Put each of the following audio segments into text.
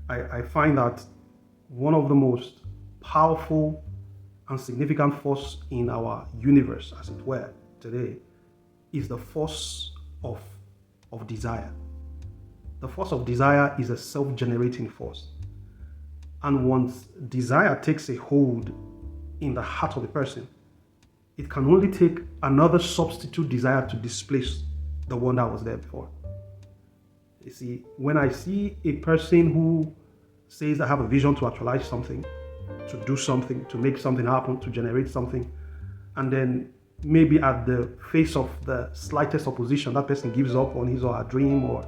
I find that one of the most powerful and significant force in our universe, as it were, today, is the force of, of desire. The force of desire is a self-generating force. And once desire takes a hold in the heart of the person, it can only take another substitute desire to displace the one that was there before. You see, when I see a person who says, I have a vision to actualize something, to do something, to make something happen, to generate something, and then maybe at the face of the slightest opposition, that person gives up on his or her dream, or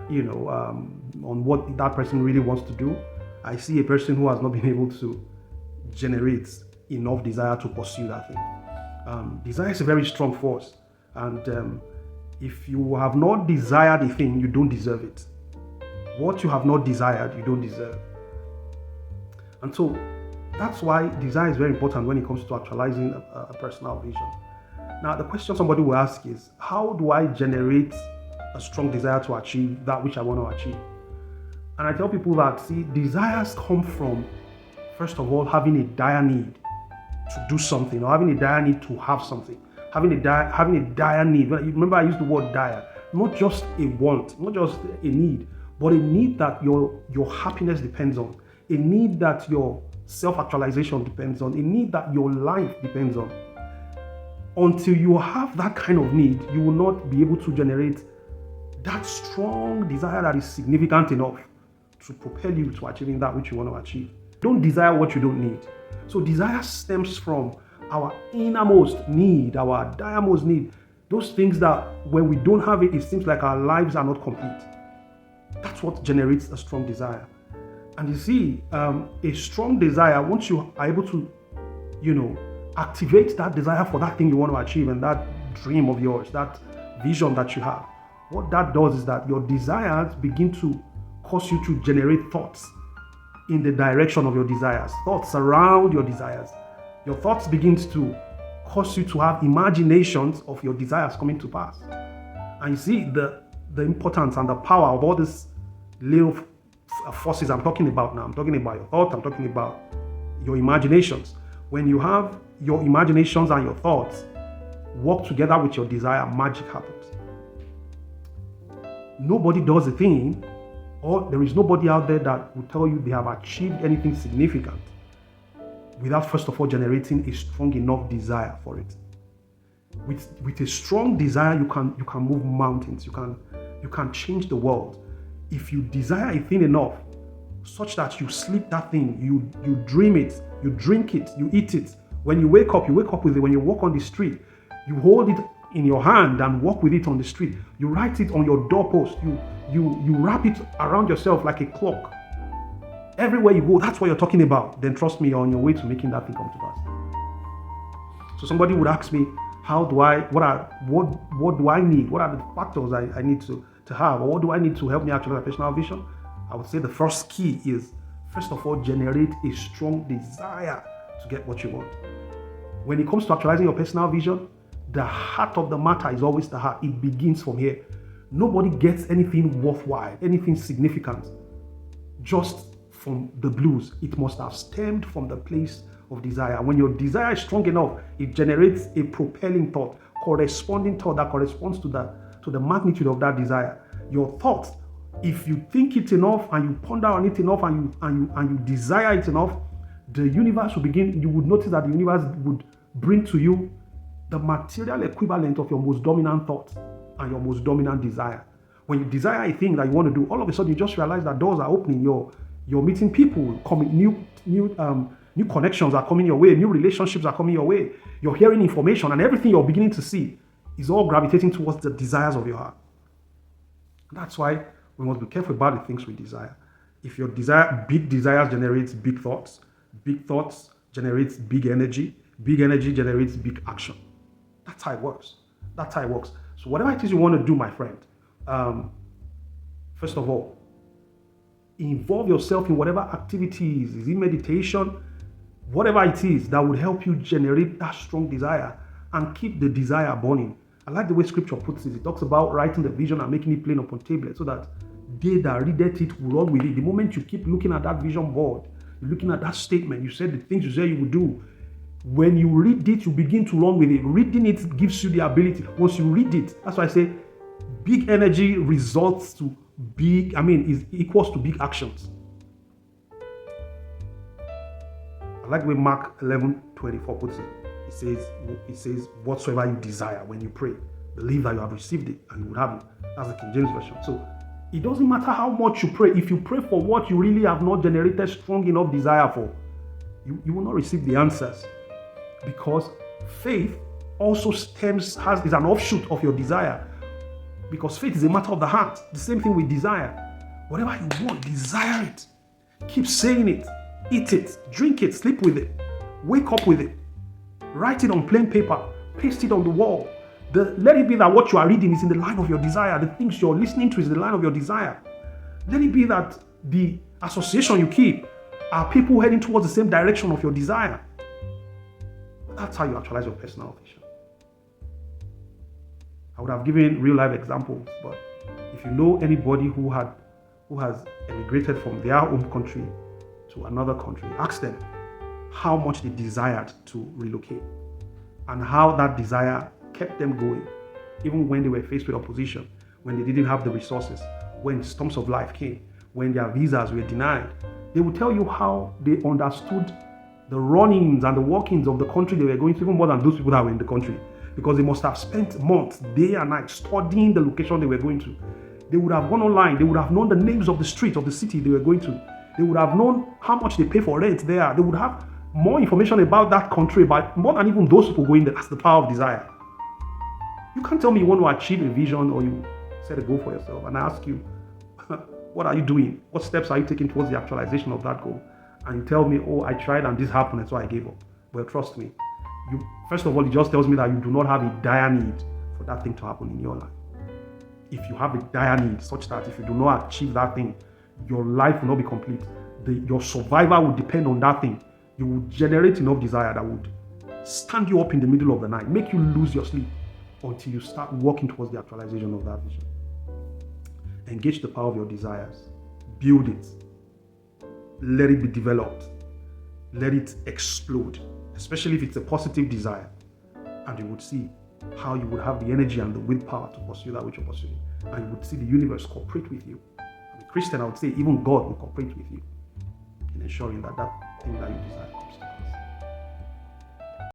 on what that person really wants to do. I see a person who has not been able to generate enough desire to pursue that thing. Desire is a very strong force, and if you have not desired a thing, you don't deserve it. What you have not desired, you don't deserve. And so that's why desire is very important when it comes to actualizing a personal vision. Now, the question somebody will ask is, how do I generate a strong desire to achieve that which I want to achieve? And I tell people that, see, desires come from, first of all, having a dire need to do something, or having a dire need to have something. Having a dire need. Remember, I used the word dire. Not just a want, not just a need, but a need that your happiness depends on. A need that your self-actualization depends on. A need that your life depends on. Until you have that kind of need, you will not be able to generate that strong desire that is significant enough to propel you to achieving that which you want to achieve. Don't desire what you don't need. So desire stems from our innermost need, our diremost need. Those things that when we don't have it, it seems like our lives are not complete. That's what generates a strong desire. And you see, a strong desire, once you are able to, activate that desire for that thing you want to achieve and that dream of yours, that vision that you have, what that does is that your desires begin to cause you to generate thoughts in the direction of your desires. Thoughts around your desires. Your thoughts begins to cause you to have imaginations of your desires coming to pass. And you see the importance and the power of all these little forces I'm talking about now. I'm talking about your thoughts. I'm talking about your imaginations. When you have your imaginations and your thoughts work together with your desire, magic happens. Nobody does a thing, or there is nobody out there that will tell you they have achieved anything significant without first of all generating a strong enough desire for it. With a strong desire, you can move mountains. You can change the world. If you desire a thing enough, such that you sleep that thing, you dream it, you drink it, you eat it. When you wake up with it. When you walk on the street, you hold it in your hand and walk with it on the street. You write it on your doorpost. You wrap it around yourself like a clock. Everywhere you go, that's what you're talking about. Then trust me, you're on your way to making that thing come to pass. So somebody would ask me, what do I need? What are the factors I need to have? Or what do I need to help me actualize my personal vision? I would say the first key is, first of all, generate a strong desire to get what you want. When it comes to actualizing your personal vision, the heart of the matter is always the heart. It begins from here. Nobody gets anything worthwhile, anything significant, just from the blues. It must have stemmed from the place of desire. When your desire is strong enough, it generates a propelling thought, corresponding thought that corresponds to the magnitude of that desire. Your thought, if you think it enough and you ponder on it enough and you desire it enough, the universe will begin. You would notice that the universe would bring to you the material equivalent of your most dominant thought and your most dominant desire. When you desire a thing that you want to do, all of a sudden you just realize that doors are opening. You're meeting people, new connections are coming your way, new relationships are coming your way. You're hearing information, and everything you're beginning to see is all gravitating towards the desires of your heart. That's why we must be careful about the things we desire. If your big desires generates big thoughts generates big energy generates big action. That's how it works. So whatever it is you want to do, my friend, first of all, involve yourself in whatever activities, is it meditation, whatever it is that would help you generate that strong desire and keep the desire burning. I like the way scripture puts it. It talks about writing the vision and making it plain upon tablets so that they that readeth it will run with it. The moment you keep looking at that vision board, you're looking at that statement, you said the things you said you would do. When you read it, you begin to run with it. Reading it gives you the ability. Once you read it, that's why I say big energy results to big, is equals to big actions. I like the way Mark 11:24 puts it. It says, whatsoever you desire when you pray, believe that you have received it and you will have it. That's the King James Version. So it doesn't matter how much you pray. If you pray for what you really have not generated strong enough desire for, you will not receive the answers. Because faith also is an offshoot of your desire. Because faith is a matter of the heart. The same thing with desire. Whatever you want, desire it. Keep saying it. Eat it. Drink it. Sleep with it. Wake up with it. Write it on plain paper. Paste it on the wall. Let it be that what you are reading is in the line of your desire. The things you're listening to is in the line of your desire. Let it be that the association you keep are people heading towards the same direction of your desire. That's how you actualize your personal vision. I would have given real life examples, but if you know anybody who has emigrated from their home country to another country, ask them how much they desired to relocate and how that desire kept them going, even when they were faced with opposition, when they didn't have the resources, when storms of life came, when their visas were denied. They will tell you how they understood the runnings and the workings of the country they were going to, even more than those people that were in the country, because they must have spent months, day and night, studying the location they were going to. They would have gone online. They would have known the names of the street of the city they were going to. They would have known how much they pay for rent there. They would have more information about that country, but more than even those people going there. That's the power of desire. You can't tell me you want to achieve a vision or you set a goal for yourself, and I ask you, what are you doing? What steps are you taking towards the actualization of that goal? And you tell me, oh, I tried and this happened, and so I gave up. Well, trust me. First of all, it just tells me that you do not have a dire need for that thing to happen in your life. If you have a dire need such that if you do not achieve that thing, your life will not be complete. Your survival will depend on that thing. You will generate enough desire that would stand you up in the middle of the night, make you lose your sleep until you start working towards the actualization of that vision. Engage the power of your desires. Build it. Let it be developed. Let it explode, especially if it's a positive desire. And you would see how you would have the energy and the willpower to pursue that which you're pursuing. And you would see the universe cooperate with you. As a Christian, I would say even God will cooperate with you in ensuring that thing that you desire.